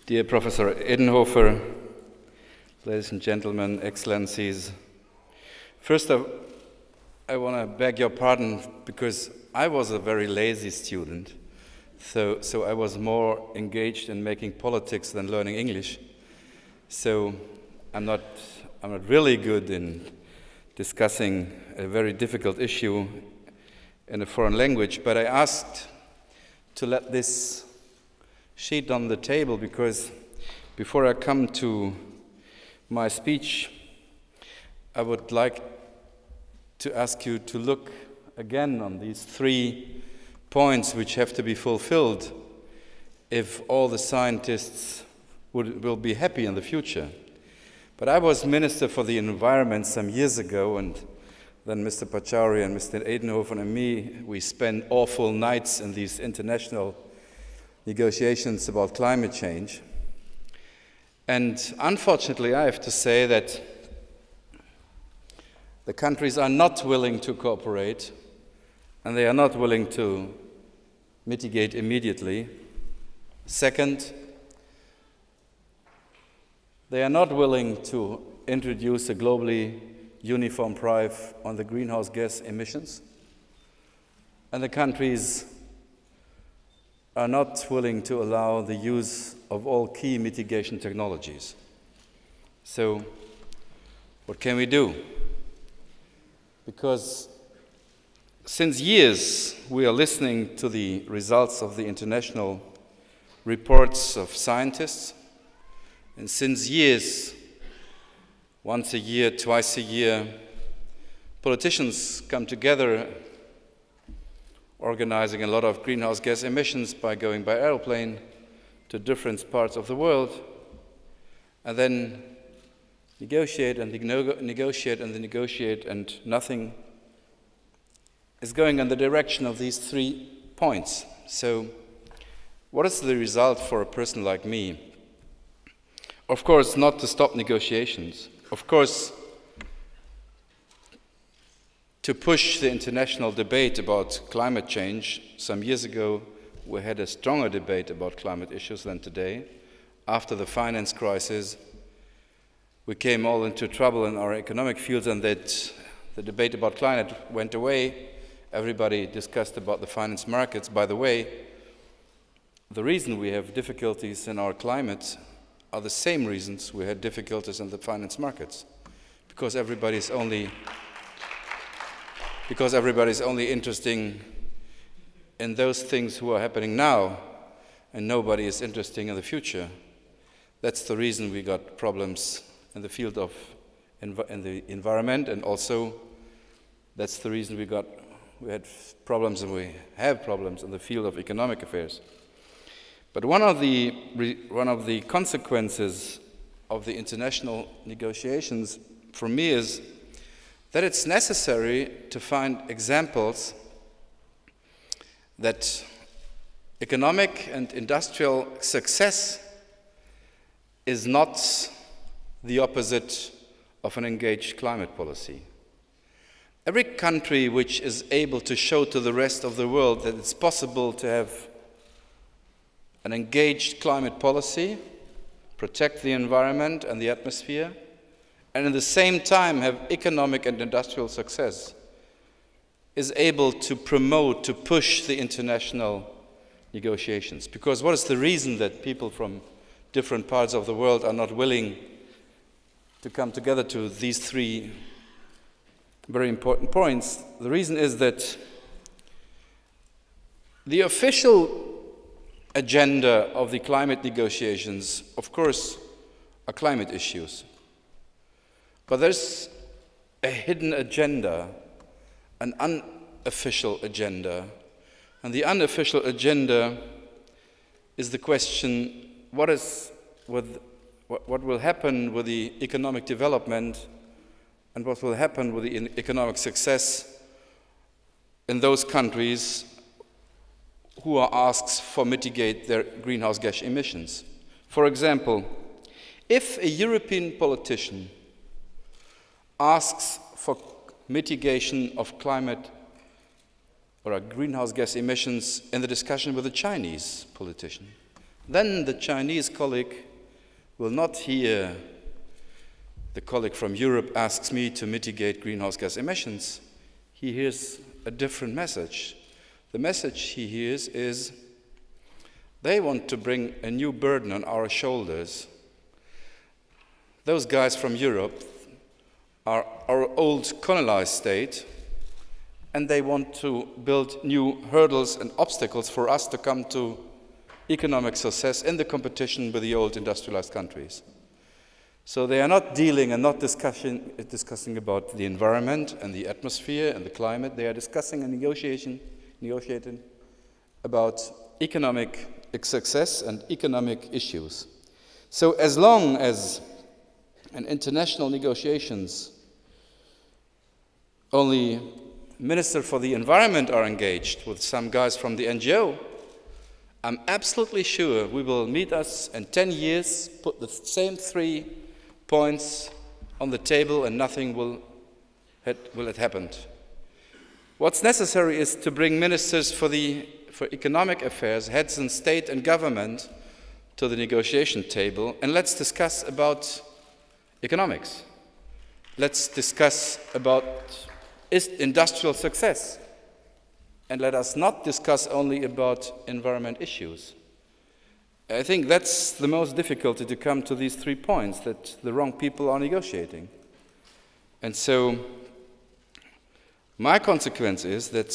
Dear Professor Edenhofer, ladies and gentlemen, excellencies, first I want to beg your pardon because I was a very lazy student, so I was more engaged in making politics than learning English. So I'm not really good in discussing a very difficult issue in a foreign language, but I asked to let this sheet on the table because before I come to my speech, I would like to ask you to look again on these 3 points which have to be fulfilled if all the scientists will be happy in the future. But I was Minister for the Environment some years ago, and then Mr. Pachauri and Mr. Edenhofer and me, we spent awful nights in these international negotiations about climate change. And unfortunately, I have to say that the countries are not willing to cooperate, and they are not willing to mitigate immediately. Second, they are not willing to introduce a globally uniform price on the greenhouse gas emissions. And the countries are not willing to allow the use of all key mitigation technologies. So, what can we do? Because since years we are listening to the results of the international reports of scientists, and since years, once a year, twice a year, politicians come together organizing a lot of greenhouse gas emissions by going by airplane to different parts of the world, and then negotiate and negotiate and negotiate, and nothing is going in the direction of these 3 points. So, what is the result for a person like me? Of course, not to stop negotiations. Of course, to push the international debate about climate change. Some years ago, we had a stronger debate about climate issues than today. After the finance crisis, we came all into trouble in our economic fields, and that the debate about climate went away. Everybody discussed about the finance markets. By the way, the reason we have difficulties in our climate are the same reasons we had difficulties in the finance markets, because everybody's only interested in those things who are happening now, and nobody is interested in the future. That's the reason we got problems in the field of in the environment, and also that's the reason we had problems, and we have problems in the field of economic affairs. But one of the consequences of the international negotiations for me is that it's necessary to find examples that economic and industrial success is not the opposite of an engaged climate policy. Every country which is able to show to the rest of the world that it's possible to have an engaged climate policy, protect the environment and the atmosphere, and at the same time have economic and industrial success, is able to promote, to push the international negotiations. Because what is the reason that people from different parts of the world are not willing to come together to these 3 very important points? The reason is that the official agenda of the climate negotiations, of course, are climate issues. But there's a hidden agenda, an unofficial agenda. And the unofficial agenda is the question, what will happen with the economic development, and what will happen with the economic success in those countries who are asked for mitigate their greenhouse gas emissions. For example, if a European politician asks for mitigation of climate or greenhouse gas emissions in the discussion with a Chinese politician, then the Chinese colleague will not hear the colleague from Europe asks me to mitigate greenhouse gas emissions. He hears a different message. The message he hears is they want to bring a new burden on our shoulders. Those guys from Europe are our old colonized state, and they want to build new hurdles and obstacles for us to come to economic success in the competition with the old industrialized countries. So they are not dealing and not discussing about the environment and the atmosphere and the climate. They are discussing and negotiating about economic success and economic issues. So as long as in international negotiations only Minister for the Environment are engaged with some guys from the NGO, I'm absolutely sure we will meet us in 10 years, put the same 3 points on the table, and nothing will have happened. What's necessary is to bring ministers for economic affairs, heads in state and government, to the negotiation table, and let's discuss about economics. Let's discuss about industrial success. And let us not discuss only about environment issues. I think that's the most difficulty to come to these 3 points, that the wrong people are negotiating. And so my consequence is that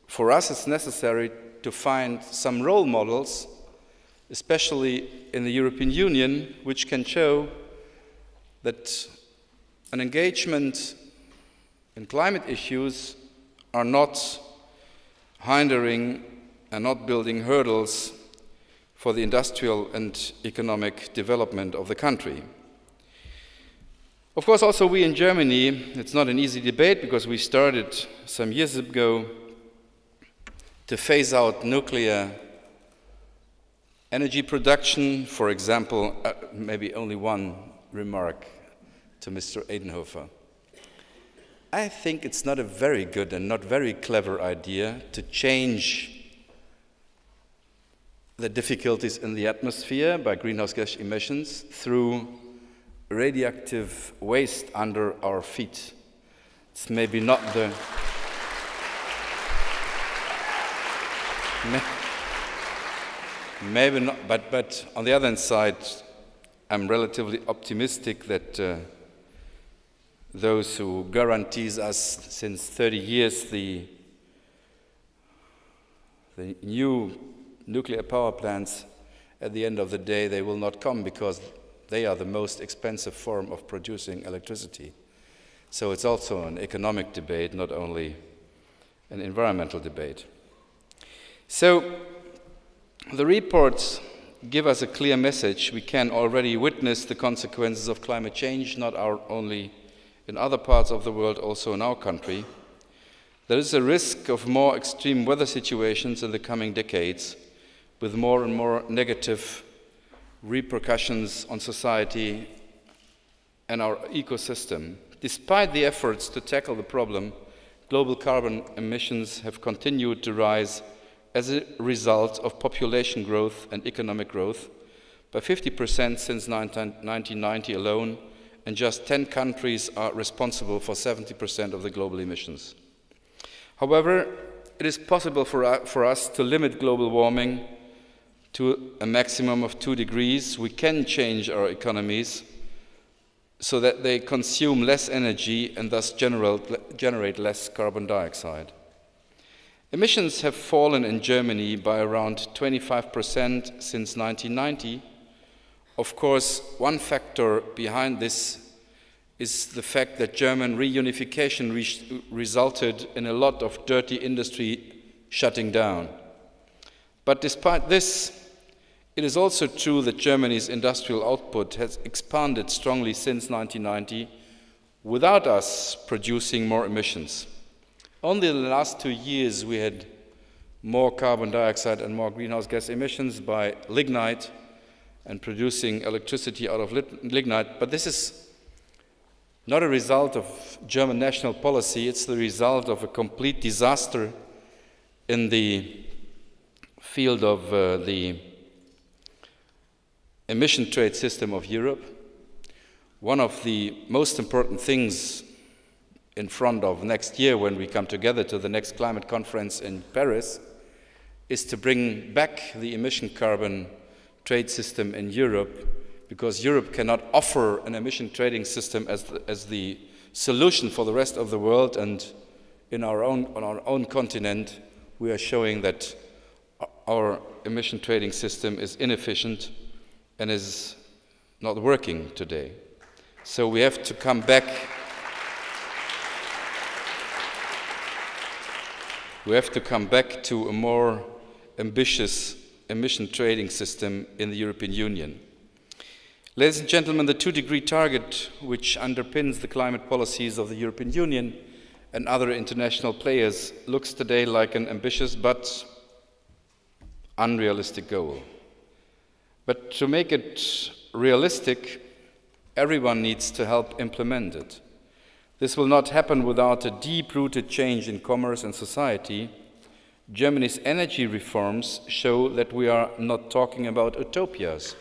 for us it's necessary to find some role models, especially in the European Union, which can show that an engagement in climate issues are not hindering and not building hurdles for the industrial and economic development of the country. Of course, also we in Germany, it's not an easy debate because we started some years ago to phase out nuclear energy production. For example, maybe only one remark to Mr. Edenhofer. I think it's not a very good and not very clever idea to change the difficulties in the atmosphere by greenhouse gas emissions through radioactive waste under our feet. It's maybe not the... Maybe not, but on the other side, I'm relatively optimistic that those who guarantees us since 30 years the new nuclear power plants, at the end of the day, they will not come because they are the most expensive form of producing electricity. So it's also an economic debate, not only an environmental debate. So the reports give us a clear message. We can already witness the consequences of climate change, not only in other parts of the world, also in our country. There is a risk of more extreme weather situations in the coming decades, with more and more negative repercussions on society and our ecosystem. Despite the efforts to tackle the problem, global carbon emissions have continued to rise as a result of population growth and economic growth by 50% since 1990 alone, and just 10 countries are responsible for 70% of the global emissions. However, it is possible for us to limit global warming to a maximum of 2 degrees. We can change our economies so that they consume less energy and thus generate less carbon dioxide. Emissions have fallen in Germany by around 25% since 1990. Of course, one factor behind this is the fact that German reunification resulted in a lot of dirty industry shutting down. But despite this, it is also true that Germany's industrial output has expanded strongly since 1990 without us producing more emissions. Only in the last 2 years we had more carbon dioxide and more greenhouse gas emissions by lignite and producing electricity out of lignite, but this is not a result of German national policy, it's the result of a complete disaster in the field of the emission trade system of Europe. One of the most important things in front of next year when we come together to the next climate conference in Paris is to bring back the emission carbon trade system in Europe, because Europe cannot offer an emission trading system as the solution for the rest of the world, and on our own continent we are showing that our emission trading system is inefficient and is not working today. So we have to come back. We have to come back to a more ambitious emission trading system in the European Union. Ladies and gentlemen, the 2-degree target, which underpins the climate policies of the European Union and other international players, looks today like an ambitious but unrealistic goal. But to make it realistic, everyone needs to help implement it. This will not happen without a deep-rooted change in commerce and society. Germany's energy reforms show that we are not talking about utopias,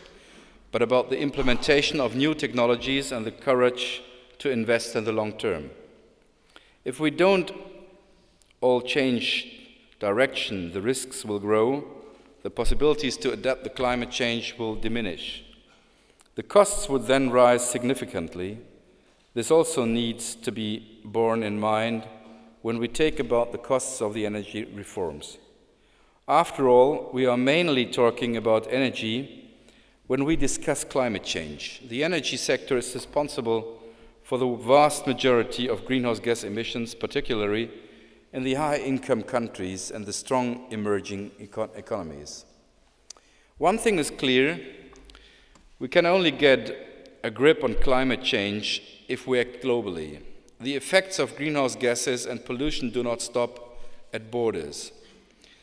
but about the implementation of new technologies and the courage to invest in the long term. If we don't all change direction, the risks will grow, the possibilities to adapt to climate change will diminish. The costs would then rise significantly. This also needs to be borne in mind when we take about the costs of the energy reforms. After all, we are mainly talking about energy when we discuss climate change. The energy sector is responsible for the vast majority of greenhouse gas emissions, particularly in the high-income countries and the strong emerging economies. One thing is clear: we can only get a grip on climate change if we act globally. The effects of greenhouse gases and pollution do not stop at borders.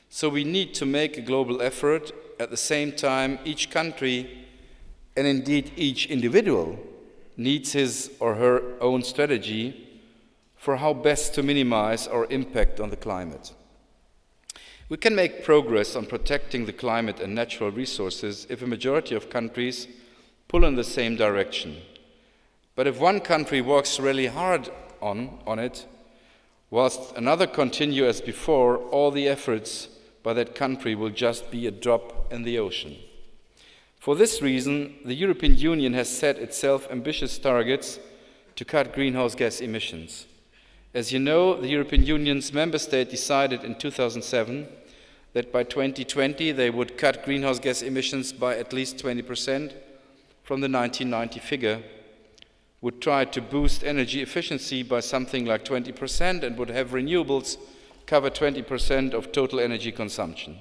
So we need to make a global effort. At the same time, each country, and indeed each individual, needs his or her own strategy for how best to minimize our impact on the climate. We can make progress on protecting the climate and natural resources if a majority of countries pull in the same direction. But if one country works really hard on it, whilst another continue as before, all the efforts by that country will just be a drop in the ocean. For this reason, the European Union has set itself ambitious targets to cut greenhouse gas emissions. As you know, the European Union's member states decided in 2007 that by 2020 they would cut greenhouse gas emissions by at least 20% from the 1990 figure, would try to boost energy efficiency by something like 20%, and would have renewables cover 20% of total energy consumption.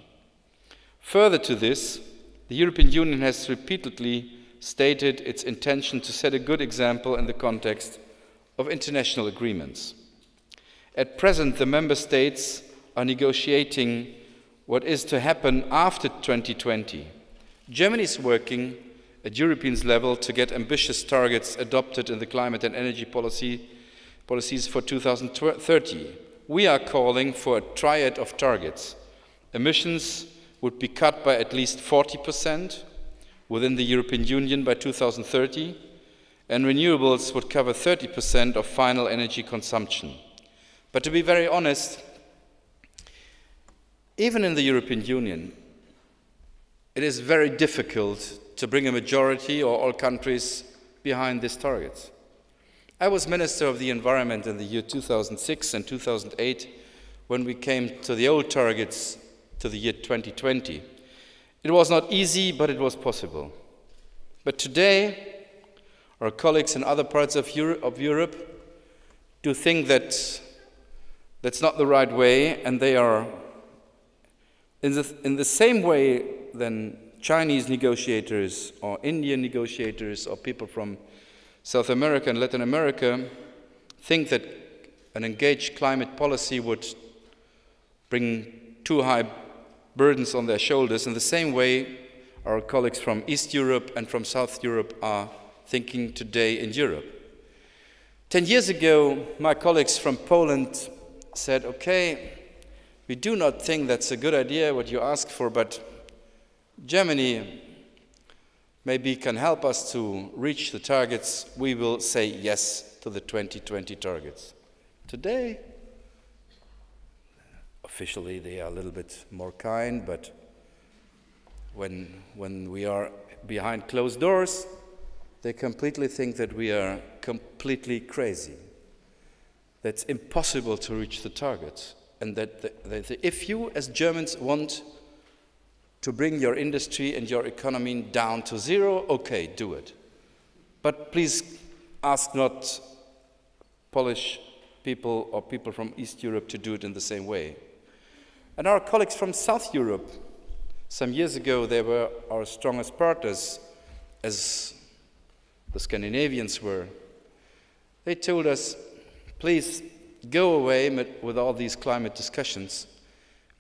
Further to this, the European Union has repeatedly stated its intention to set a good example in the context of international agreements. At present, the member states are negotiating what is to happen after 2020. Germany is working at European level to get ambitious targets adopted in the climate and energy policies for 2030. We are calling for a triad of targets. Emissions would be cut by at least 40% within the European Union by 2030, and renewables would cover 30% of final energy consumption. But to be very honest, even in the European Union, it is very difficult to bring a majority or all countries behind these targets. I was Minister of the Environment in the year 2006 and 2008 when we came to the old targets to the year 2020. It was not easy, but it was possible. But today, our colleagues in other parts of Europe do think that that's not the right way, and they are in the same way than Chinese negotiators or Indian negotiators or people from South America and Latin America think that an engaged climate policy would bring too high burdens on their shoulders. In the same way, our colleagues from East Europe and from South Europe are thinking today in Europe. 10 years ago, my colleagues from Poland said, okay, we do not think that's a good idea what you ask for, but Germany, maybe can help us to reach the targets, we will say yes to the 2020 targets. Today, officially they are a little bit more kind, but when we are behind closed doors, they completely think that we are completely crazy. That's impossible to reach the targets. And that if you, as Germans, want to bring your industry and your economy down to zero, okay, do it. But please ask not Polish people or people from East Europe to do it in the same way. And our colleagues from South Europe, some years ago, they were our strongest partners, as the Scandinavians were. They told us, please go away with all these climate discussions.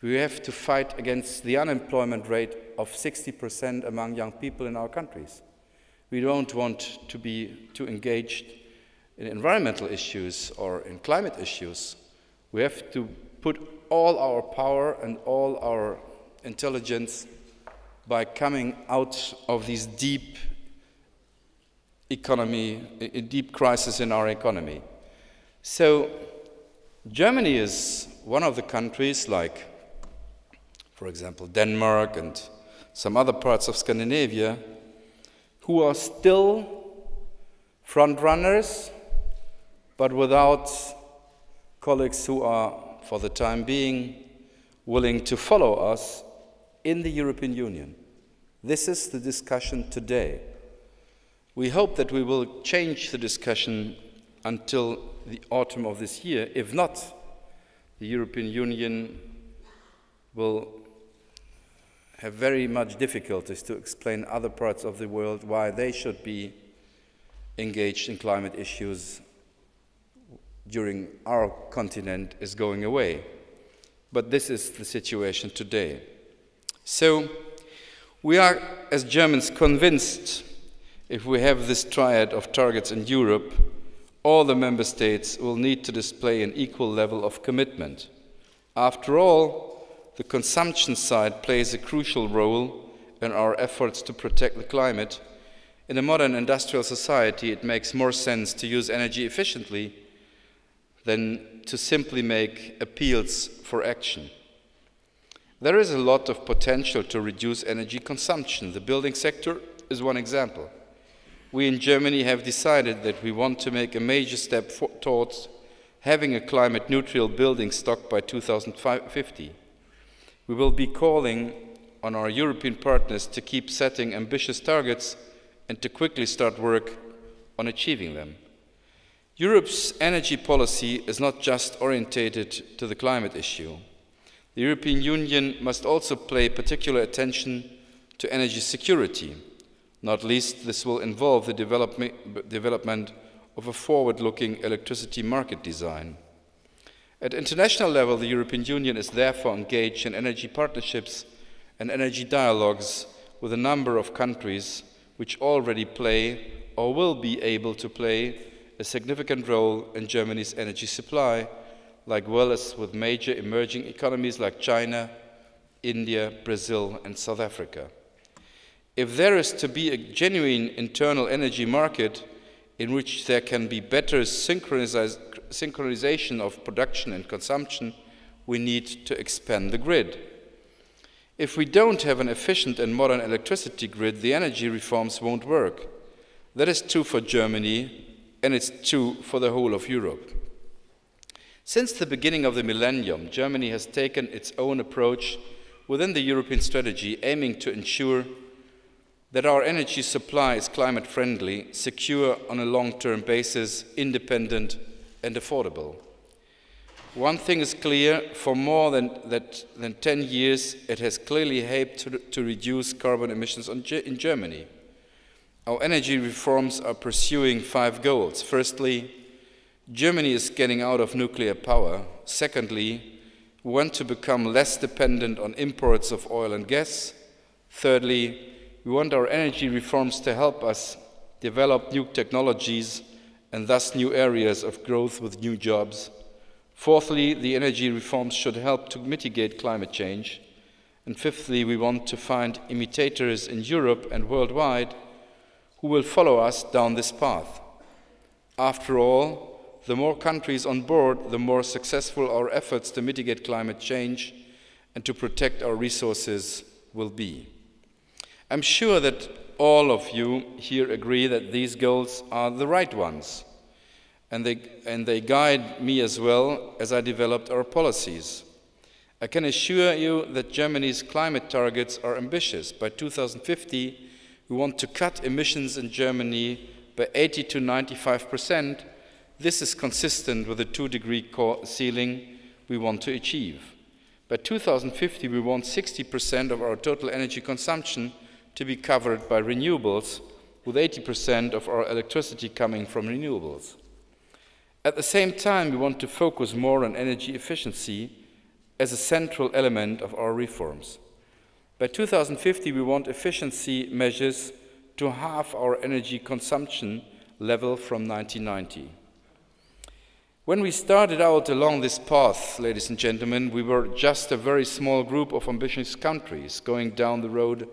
We have to fight against the unemployment rate of 60% among young people in our countries. We don't want to be too engaged in environmental issues or in climate issues. We have to put all our power and all our intelligence by coming out of these deep crisis in our economy. So Germany is one of the countries, like, for example, Denmark and some other parts of Scandinavia, who are still front runners, but without colleagues who are, for the time being, willing to follow us in the European Union. This is the discussion today. We hope that we will change the discussion until the autumn of this year. If not, the European Union will have very much difficulties to explain other parts of the world why they should be engaged in climate issues during our continent is going away. But this is the situation today. So we are, as Germans, convinced if we have this triad of targets in Europe, all the member states will need to display an equal level of commitment. After all, the consumption side plays a crucial role in our efforts to protect the climate. In a modern industrial society, it makes more sense to use energy efficiently than to simply make appeals for action. There is a lot of potential to reduce energy consumption. The building sector is one example. We in Germany have decided that we want to make a major step towards having a climate-neutral building stock by 2050. We will be calling on our European partners to keep setting ambitious targets and to quickly start work on achieving them. Europe's energy policy is not just orientated to the climate issue. The European Union must also pay particular attention to energy security. Not least, this will involve the development of a forward-looking electricity market design. At international level, the European Union is therefore engaged in energy partnerships and energy dialogues with a number of countries which already play or will be able to play a significant role in Germany's energy supply, like well as with major emerging economies like China, India, Brazil, and South Africa. If there is to be a genuine internal energy market in which there can be better synchronization of production and consumption, we need to expand the grid. If we don't have an efficient and modern electricity grid, the energy reforms won't work. That is true for Germany, and it's true for the whole of Europe. Since the beginning of the millennium, Germany has taken its own approach within the European strategy, aiming to ensure that our energy supply is climate-friendly, secure on a long-term basis, independent and affordable. One thing is clear, for more than 10 years, it has clearly helped to reduce carbon emissions in Germany. Our energy reforms are pursuing 5 goals. Firstly, Germany is getting out of nuclear power. Secondly, we want to become less dependent on imports of oil and gas. Thirdly, we want our energy reforms to help us develop new technologies and thus new areas of growth with new jobs. Fourthly, the energy reforms should help to mitigate climate change. And fifthly, we want to find imitators in Europe and worldwide who will follow us down this path. After all, the more countries on board, the more successful our efforts to mitigate climate change and to protect our resources will be. I'm sure that all of you here agree that these goals are the right ones, and they guide me as well as I developed our policies. I can assure you that Germany's climate targets are ambitious. By 2050, we want to cut emissions in Germany by 80 to 95%. This is consistent with the 2-degree ceiling we want to achieve. By 2050, we want 60% of our total energy consumption to be covered by renewables, with 80% of our electricity coming from renewables. At the same time, we want to focus more on energy efficiency as a central element of our reforms. By 2050, we want efficiency measures to halve our energy consumption level from 1990. When we started out along this path, ladies and gentlemen, we were just a very small group of ambitious countries going down the road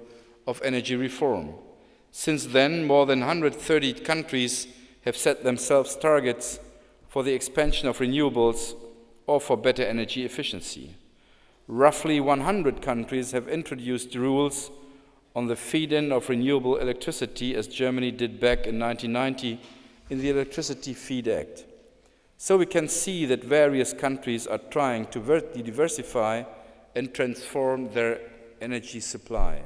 of energy reform. Since then, more than 130 countries have set themselves targets for the expansion of renewables or for better energy efficiency. Roughly 100 countries have introduced rules on the feed-in of renewable electricity, as Germany did back in 1990 in the Electricity Feed Act. So we can see that various countries are trying to diversify and transform their energy supply.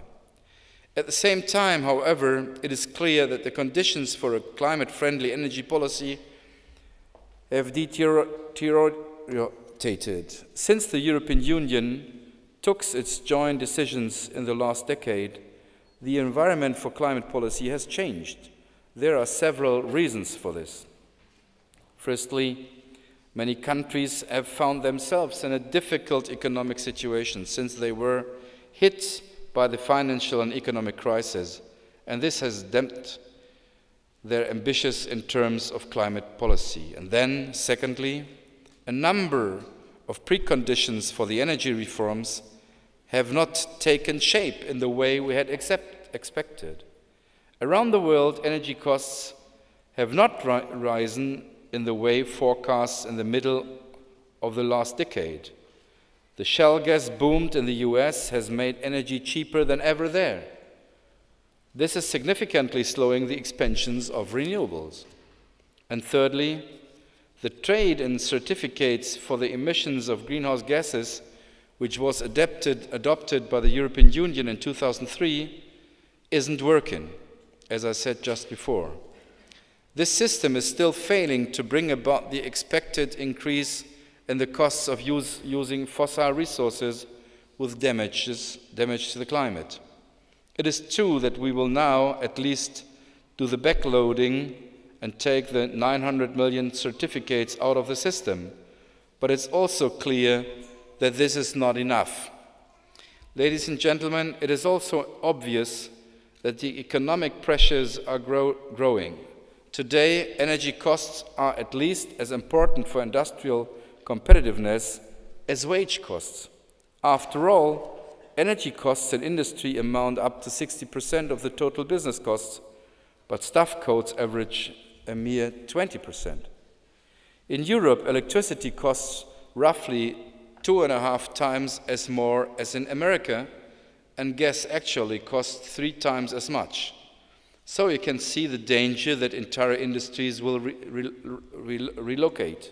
At the same time, however, it is clear that the conditions for a climate-friendly energy policy have deteriorated. Since the European Union took its joint decisions in the last decade, the environment for climate policy has changed. There are several reasons for this. Firstly, many countries have found themselves in a difficult economic situation since they were hit by the financial and economic crisis, and this has damped their ambitions in terms of climate policy. And then, secondly, a number of preconditions for the energy reforms have not taken shape in the way we had expected. Around the world, energy costs have not risen in the way forecasts in the middle of the last decade. The shale gas boom in the US has made energy cheaper than ever there. This is significantly slowing the expansions of renewables. And thirdly, the trade in certificates for the emissions of greenhouse gases, which was adopted by the European Union in 2003, isn't working, as I said just before. This system is still failing to bring about the expected increase in the costs of using fossil resources with damage to the climate. It is true that we will now at least do the backloading and take the 900 million certificates out of the system, but it's also clear that this is not enough. Ladies and gentlemen, it is also obvious that the economic pressures are growing. Today, energy costs are at least as important for industrial competitiveness as wage costs. After all, energy costs in industry amount up to 60% of the total business costs, but staff costs average a mere 20%. In Europe, electricity costs roughly 2.5 times as more as in America, and gas actually costs 3 times as much. So you can see the danger that entire industries will relocate.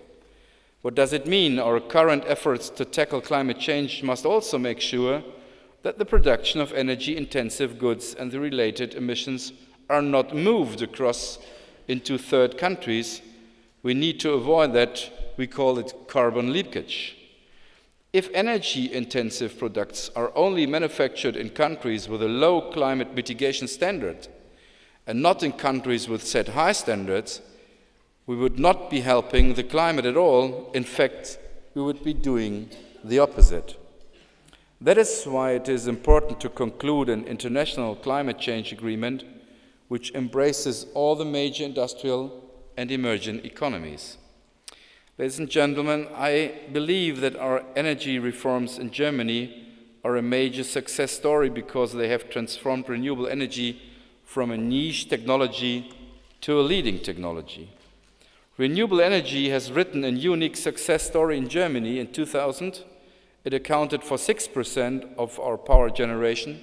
What does it mean? Our current efforts to tackle climate change must also make sure that the production of energy-intensive goods and the related emissions are not moved across into third countries. We need to avoid that. We call it carbon leakage. If energy-intensive products are only manufactured in countries with a low climate mitigation standard and not in countries with set high standards, we would not be helping the climate at all. In fact, we would be doing the opposite. That is why it is important to conclude an international climate change agreement which embraces all the major industrial and emerging economies. Ladies and gentlemen, I believe that our energy reforms in Germany are a major success story because they have transformed renewable energy from a niche technology to a leading technology. Renewable energy has written a unique success story in Germany in 2000. It accounted for 6% of our power generation.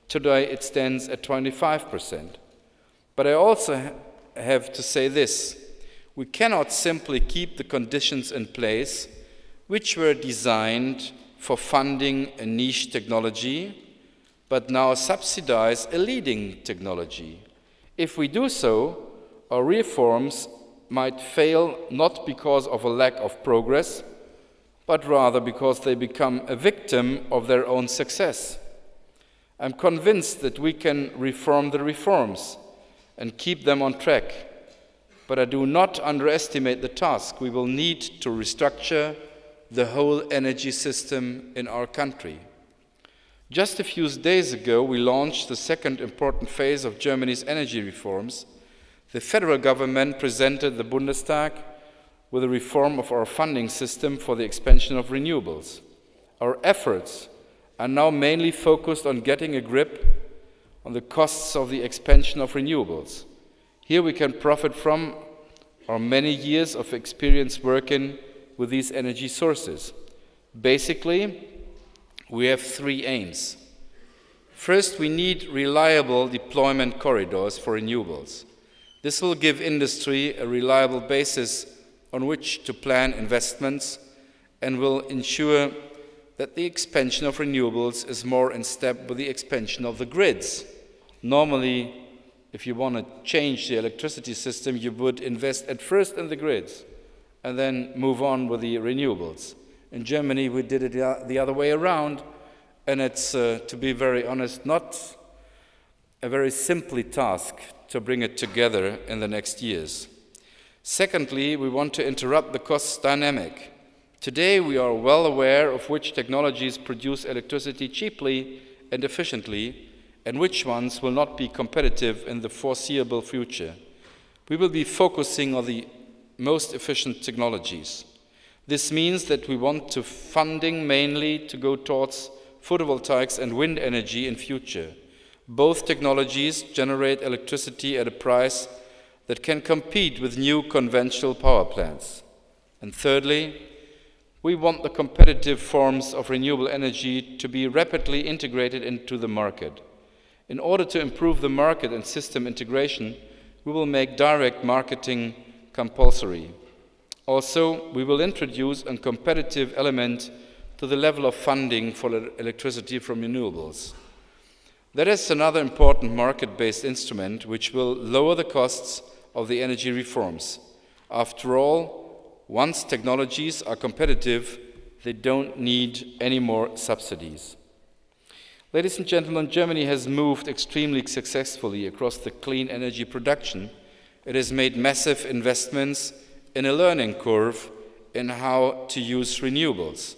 Today it stands at 25%. But I also have to say this: we cannot simply keep the conditions in place which were designed for funding a niche technology, but now subsidize a leading technology. If we do so, our reforms might fail not because of a lack of progress, but rather because they become a victim of their own success. I'm convinced that we can reform the reforms and keep them on track, but I do not underestimate the task. We will need to restructure the whole energy system in our country. Just a few days ago, we launched the second important phase of Germany's energy reforms. The federal government presented the Bundestag with a reform of our funding system for the expansion of renewables. Our efforts are now mainly focused on getting a grip on the costs of the expansion of renewables. Here we can profit from our many years of experience working with these energy sources. Basically, we have three aims. First, we need reliable deployment corridors for renewables. This will give industry a reliable basis on which to plan investments and will ensure that the expansion of renewables is more in step with the expansion of the grids. Normally, if you want to change the electricity system, you would invest at first in the grids and then move on with the renewables. In Germany, we did it the other way around, and it's, to be very honest, not a very simple task to bring it together in the next years. Secondly, we want to interrupt the cost dynamic. Today, we are well aware of which technologies produce electricity cheaply and efficiently, and which ones will not be competitive in the foreseeable future. We will be focusing on the most efficient technologies. This means that we want to funding mainly to go towards photovoltaics and wind energy in future. Both technologies generate electricity at a price that can compete with new conventional power plants. And thirdly, we want the competitive forms of renewable energy to be rapidly integrated into the market. In order to improve the market and system integration, we will make direct marketing compulsory. Also, we will introduce a competitive element to the level of funding for electricity from renewables. That is another important market-based instrument which will lower the costs of the energy reforms. After all, once technologies are competitive, they don't need any more subsidies. Ladies and gentlemen, Germany has moved extremely successfully across the clean energy production. It has made massive investments in a learning curve in how to use renewables.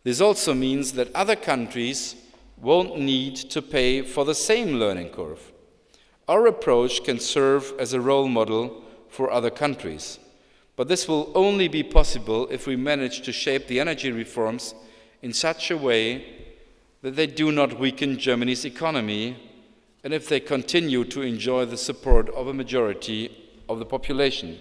This also means that other countries won't need to pay for the same learning curve. Our approach can serve as a role model for other countries, but this will only be possible if we manage to shape the energy reforms in such a way that they do not weaken Germany's economy and if they continue to enjoy the support of a majority of the population.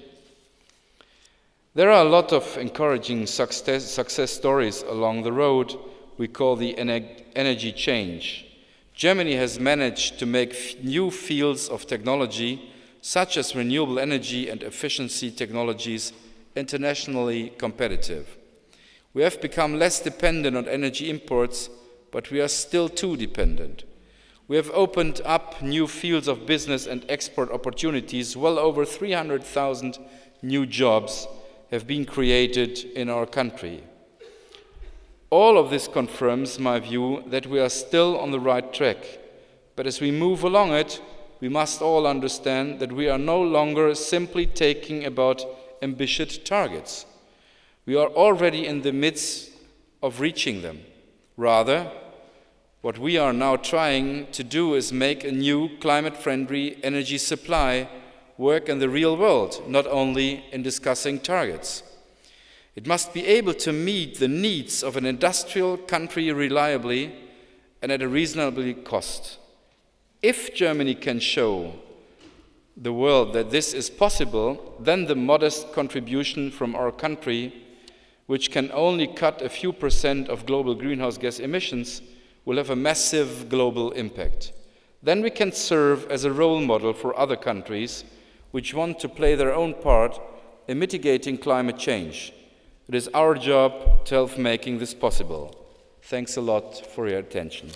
There are a lot of encouraging success stories along the road we call the energy change. Germany has managed to make new fields of technology, such as renewable energy and efficiency technologies, internationally competitive. We have become less dependent on energy imports, but we are still too dependent. We have opened up new fields of business and export opportunities. Well over 300,000 new jobs have been created in our country. All of this confirms my view that we are still on the right track. But as we move along it, we must all understand that we are no longer simply talking about ambitious targets. We are already in the midst of reaching them. Rather, what we are now trying to do is make a new climate-friendly energy supply work in the real world, not only in discussing targets. It must be able to meet the needs of an industrial country reliably and at a reasonable cost. If Germany can show the world that this is possible, then the modest contribution from our country, which can only cut a few % of global greenhouse gas emissions, will have a massive global impact. Then we can serve as a role model for other countries which want to play their own part in mitigating climate change. It is our job to help making this possible. Thanks a lot for your attention.